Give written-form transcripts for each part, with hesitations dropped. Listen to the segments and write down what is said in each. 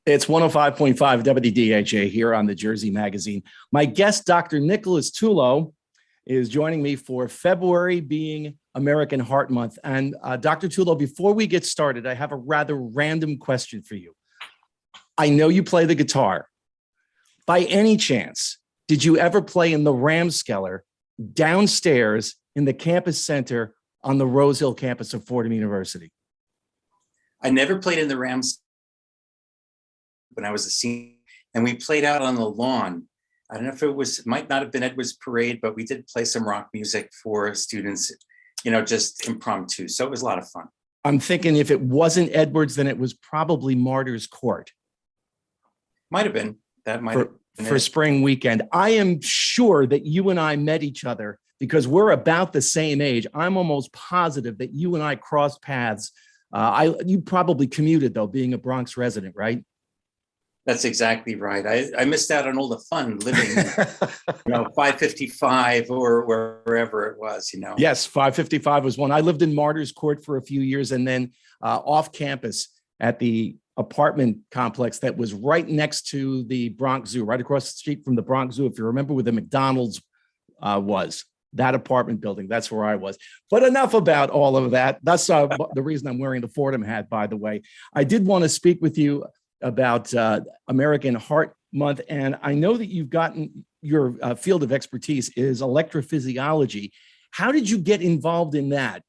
It's 105.5 WDHA here on the Jersey Magazine. My guest, Dr. Nicholas Tullo, is joining me for February being American Heart Month. And Dr. Tullo, before we get started, I have a rather random question for you. I know you play the guitar. By any chance, did you ever play in the Ramskeller downstairs in the campus center on the Rose Hill campus of Fordham University? I never played in the Rams when I was a senior, and we played out on the lawn. I don't know if it might not have been Edwards Parade, but we did play some rock music for students, just impromptu. So it was a lot of fun. I'm thinking if it wasn't Edwards, then it was probably Martyrs Court. Might have been. That might have been for spring weekend. I am sure that you and I met each other because we're about the same age. I'm almost positive that you and I crossed paths. You probably commuted though, being a Bronx resident, right? That's exactly right. I missed out on all the fun living, 555 or wherever it was, Yes, 555 was one. I lived in Martyrs Court for a few years and then off campus at the apartment complex that was right next to the Bronx Zoo, right across the street from the Bronx Zoo. If you remember where the McDonald's was, that apartment building, that's where I was. But enough about all of that. That's the reason I'm wearing the Fordham hat, by the way. I did want to speak with you about American Heart Month. And I know that you've gotten your field of expertise is electrophysiology. How did you get involved in that?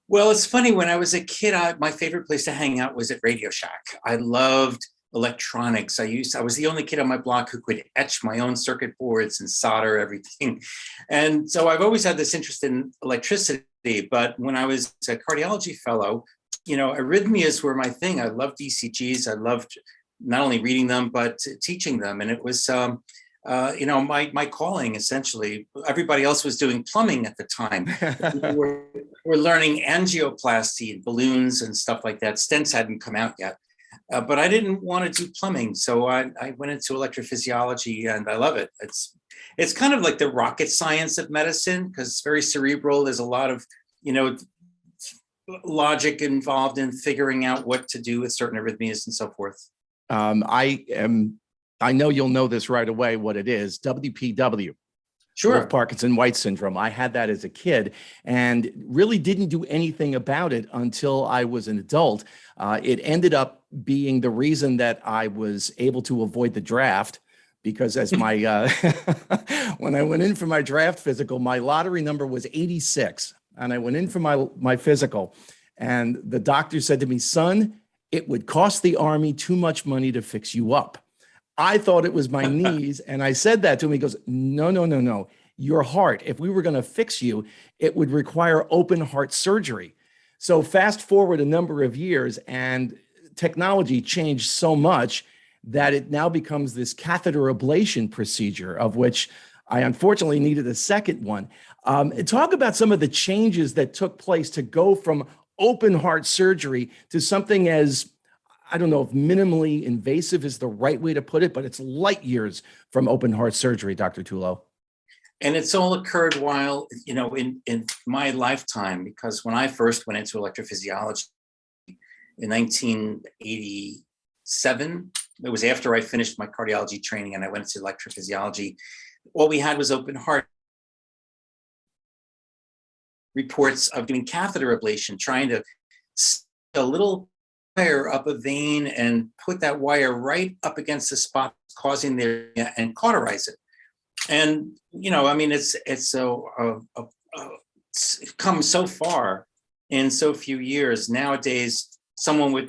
Well, it's funny. When I was a kid, my favorite place to hang out was at Radio Shack. I loved electronics. I was the only kid on my block who could etch my own circuit boards and solder everything. And so I've always had this interest in electricity. But when I was a cardiology fellow, arrhythmias were my thing. I loved ECGs. I loved not only reading them, but teaching them. And it was, my calling, essentially. Everybody else was doing plumbing at the time. We're learning angioplasty, balloons and stuff like that. Stents hadn't come out yet. But I didn't want to do plumbing. So I went into electrophysiology and I love it. It's kind of like the rocket science of medicine because it's very cerebral. There's a lot of, logic involved in figuring out what to do with certain arrhythmias and so forth. I know you'll know this right away, what it is. WPW. Sure. Parkinson-White syndrome. I had that as a kid and really didn't do anything about it until I was an adult. It ended up being the reason that I was able to avoid the draft because as my, when I went in for my draft physical, my lottery number was 86. And I went in for my physical and the doctor said to me, son, it would cost the Army too much money to fix you up. I thought it was my knees. And I said that to him. He goes, no. Your heart, if we were going to fix you, it would require open heart surgery. So fast forward a number of years and technology changed so much that it now becomes this catheter ablation procedure of which I unfortunately needed a second one. Talk about some of the changes that took place to go from open heart surgery to something as, I don't know if minimally invasive is the right way to put it, but it's light years from open heart surgery, Dr. Tullo. And it's all occurred while, in my lifetime, because when I first went into electrophysiology in 1987, it was after I finished my cardiology training and I went into electrophysiology. All we had was open heart reports of doing catheter ablation, trying to stick a little wire up a vein and put that wire right up against the spot causing the and cauterize it. And it's come so far in so few years. Nowadays, someone with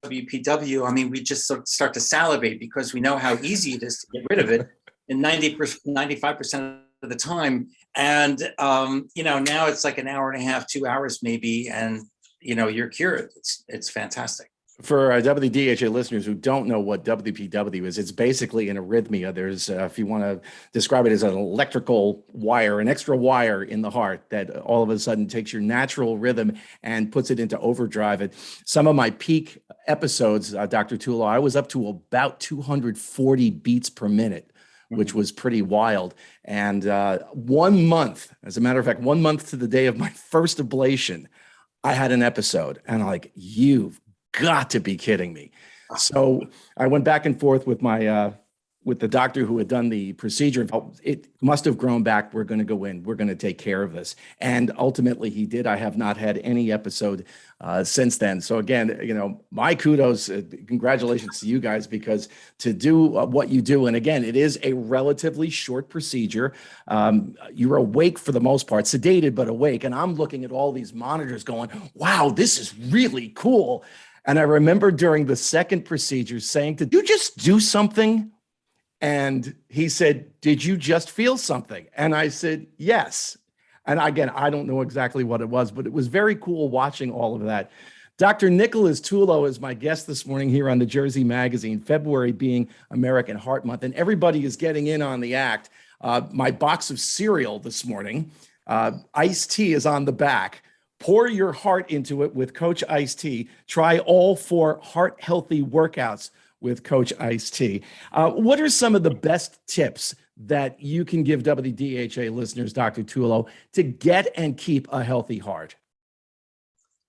WPW, we just start to salivate because we know how easy it is to get rid of it in 95% of the time. And, now it's like an hour and a half, 2 hours maybe, and, you're cured. It's fantastic. For WDHA listeners who don't know what WPW is, it's basically an arrhythmia. There's, if you want to describe it as an electrical wire, an extra wire in the heart that all of a sudden takes your natural rhythm and puts it into overdrive. And some of my peak episodes, Dr. Tullo, I was up to about 240 beats per minute, which was pretty wild. And 1 month, as a matter of fact, 1 month to the day of my first ablation, I had an episode and I'm like, you've got to be kidding me. So I went back and forth with my with the doctor who had done the procedure. It must have grown back. We're going to go in. We're going to take care of this. And ultimately, he did. I have not had any episode since then. So again, my kudos, congratulations to you guys, because to do what you do, and again, it is a relatively short procedure. You're awake for the most part, sedated but awake. And I'm looking at all these monitors, going, "Wow, this is really cool." And I remember during the second procedure saying, "Did you just do something?" And he said, "Did you just feel something?" And I said, "Yes." And again, I don't know exactly what it was, but it was very cool watching all of that. Dr. Nicholas Tullo is my guest this morning here on the Jersey Magazine, February being American Heart Month, and everybody is getting in on the act. My box of cereal this morning, iced tea is on the back. Pour your heart into it with Coach Iced Tea. Try all 4 heart-healthy workouts with Coach Iced Tea. What are some of the best tips that you can give WDHA listeners, Dr. Tullo, to get and keep a healthy heart?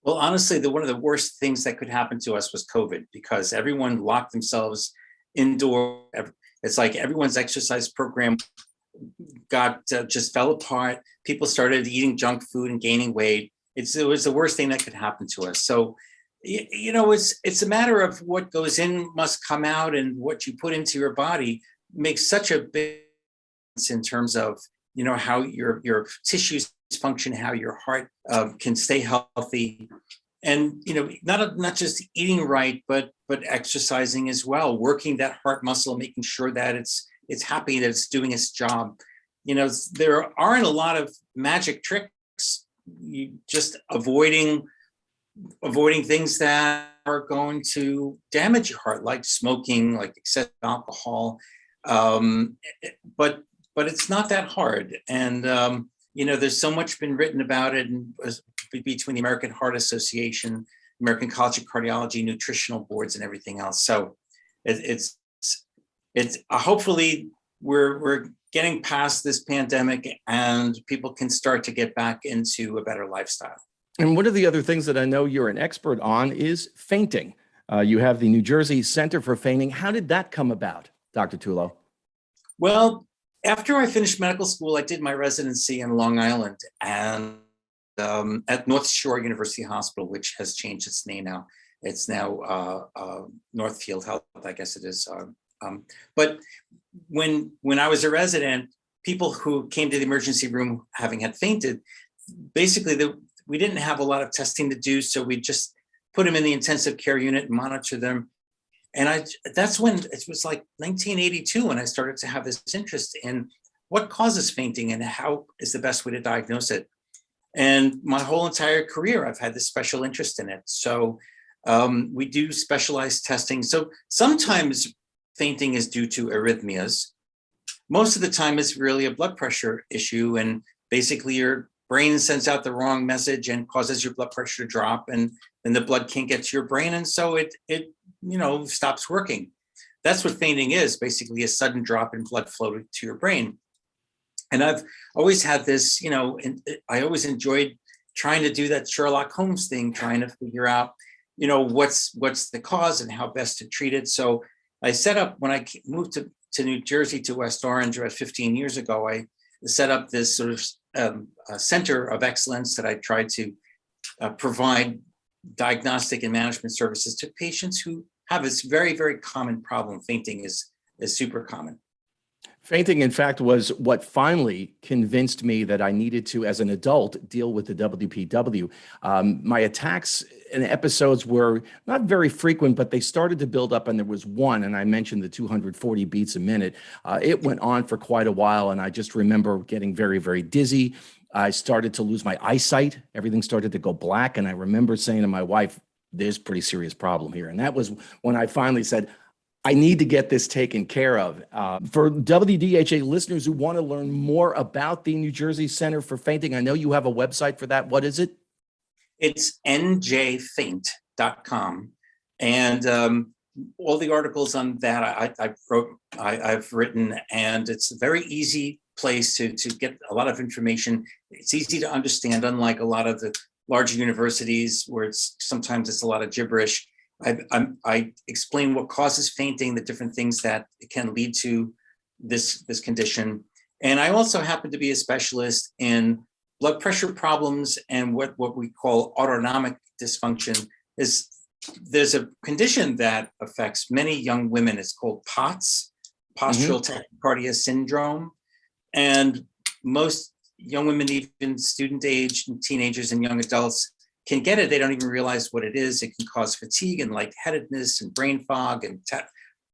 Well, honestly, one of the worst things that could happen to us was COVID, because everyone locked themselves indoor. It's like everyone's exercise program got just fell apart. People started eating junk food and gaining weight. It was the worst thing that could happen to us. So, it's a matter of what goes in must come out, and what you put into your body makes such a big difference in terms of how your tissues function, how your heart can stay healthy, and not just eating right, but exercising as well, working that heart muscle, making sure that it's happy, that it's doing its job. There aren't a lot of magic tricks. You just avoiding things that are going to damage your heart, like smoking, like excessive alcohol. But it's not that hard. And, there's so much been written about it, and between the American Heart Association, American College of Cardiology, nutritional boards, and everything else. So it's hopefully we're getting past this pandemic, and people can start to get back into a better lifestyle. And one of the other things that I know you're an expert on is fainting. You have the New Jersey Center for Fainting. How did that come about, Dr. Tullo? Well, after I finished medical school, I did my residency in Long Island, and at North Shore University Hospital, which has changed its name now. It's now Northfield Health, I guess it is. But when I was a resident, people who came to the emergency room having had fainted, basically we didn't have a lot of testing to do, so we just put them in the intensive care unit and monitor them. And that's when it was like 1982 when I started to have this interest in what causes fainting and how is the best way to diagnose it. And my whole entire career, I've had this special interest in it. So we do specialized testing. So sometimes fainting is due to arrhythmias. Most of the time it's really a blood pressure issue, and basically your brain sends out the wrong message and causes your blood pressure to drop, and then the blood can't get to your brain, and so it stops working. That's what fainting is, basically a sudden drop in blood flow to your brain. And I've always had this, and I always enjoyed trying to do that Sherlock Holmes thing, trying to figure out, what's the cause and how best to treat it. So I set up, when I moved to New Jersey, to West Orange about 15 years ago, I set up this sort of center of excellence that I tried to provide diagnostic and management services to patients who have this very, very common problem. Fainting is super common. Fainting, in fact, was what finally convinced me that I needed to, as an adult, deal with the WPW. My attacks and episodes were not very frequent, but they started to build up, and there was one, and I mentioned the 240 beats a minute. It went on for quite a while, and I just remember getting very, very dizzy. I started to lose my eyesight. Everything started to go black, and I remember saying to my wife, "There's a pretty serious problem here." And that was when I finally said, I need to get this taken care of. For WDHA listeners who want to learn more about the New Jersey Center for Fainting, I know you have a website for that. What is it? It's njfaint.com. And all the articles on that I've written, and it's a very easy place to get a lot of information. It's easy to understand, unlike a lot of the larger universities where sometimes it's a lot of gibberish. I explain what causes fainting, the different things that can lead to this condition. And I also happen to be a specialist in blood pressure problems and what we call autonomic dysfunction. There's a condition that affects many young women. It's called POTS, postural tachycardia syndrome. And most young women, even student age and teenagers and young adults, can get it. They don't even realize what it is. It can cause fatigue and lightheadedness and brain fog and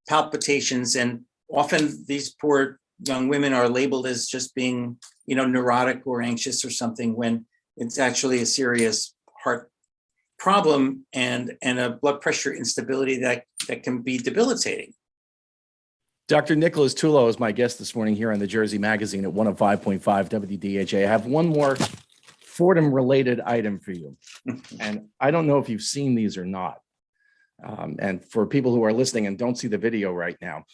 palpitations. And often these poor young women are labeled as just being, neurotic or anxious or something, when it's actually a serious heart problem and a blood pressure instability that can be debilitating. Dr. Nicholas Tullo is my guest this morning here on the Jersey Magazine at 105.5 WDHA. I have one more Fordham-related item for you. And I don't know if you've seen these or not. And for people who are listening and don't see the video right now,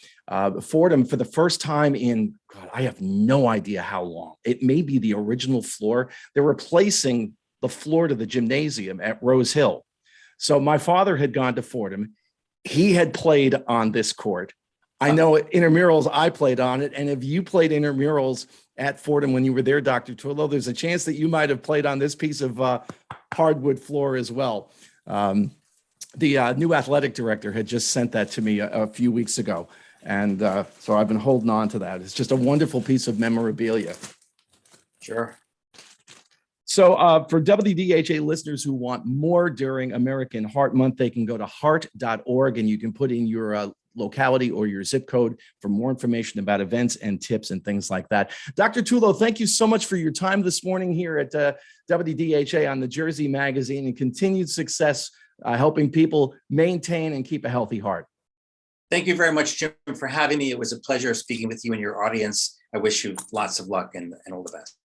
Fordham, for the first time in, God, I have no idea how long, it may be the original floor, they're replacing the floor to the gymnasium at Rose Hill. So my father had gone to Fordham. He had played on this court. I know at intramurals I played on it. And if you played intramurals at Fordham when you were there, Dr. Tullo, there's a chance that you might have played on this piece of hardwood floor as well. The new athletic director had just sent that to me a few weeks ago. And so I've been holding on to that. It's just a wonderful piece of memorabilia. Sure. So for WDHA listeners who want more during American Heart Month, they can go to heart.org and you can put in your locality or your zip code for more information about events and tips and things like that. Dr. Tullo, thank you so much for your time this morning here at WDHA on the Jersey Magazine, and continued success helping people maintain and keep a healthy heart. Thank you very much, Jim, for having me. It was a pleasure speaking with you and your audience. I wish you lots of luck and all the best.